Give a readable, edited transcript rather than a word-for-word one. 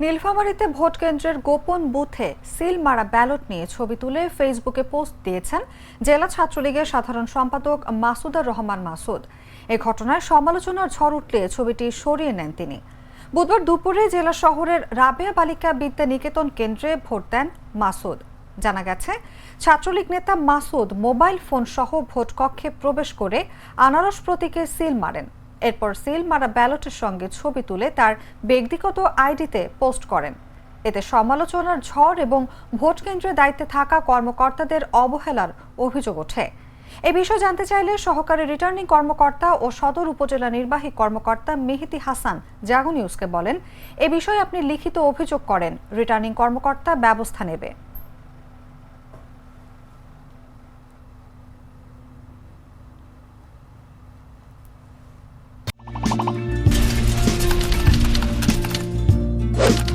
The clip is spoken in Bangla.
নীলফামারীতে ভোট কেন্দ্রের গোপন বুথে সিল মারা ব্যালট নিয়ে ছবি তুলে ফেসবুকে পোস্ট দিয়েছেন জেলা ছাত্রলীগের সাধারণ সম্পাদক মাসুদুর রহমান মাসুদ। এই ঘটনায় সমালোচনার ঝড় উঠলে ছবিটি সরিয়ে নেন তিনি। বুধবার দুপুরে জেলা শহরের রাবেয়া বালিকা বিদ্যা নিকেতন কেন্দ্রে ভোট দেন মাসুদ। জানা গেছে, ছাত্রলীগ নেতা মাসুদ মোবাইল ফোন সহ ভোট কক্ষে প্রবেশ করে আনারস প্রতীকে সিল মারেন। এরপর সিল মারা ব্যালটের সঙ্গে ছবি তুলে তার ব্যক্তিগত আইডিতে পোস্ট করেন। এতে সমালোচনার ঝড় এবং ভোট কেন্দ্রে দায়িত্বে থাকা কর্মকর্তাদের অবহেলার অভিযোগ ওঠে। এ বিষয়ে জানতে চাইলে সহকারী রিটার্নিং কর্মকর্তা ও সদর উপজেলা নির্বাহী কর্মকর্তা মেহেদী হাসান জাগো নিউজকে বলেন, এ বিষয়ে আপনি লিখিত অভিযোগ করেন, রিটার্নিং কর্মকর্তা ব্যবস্থা নেবে। you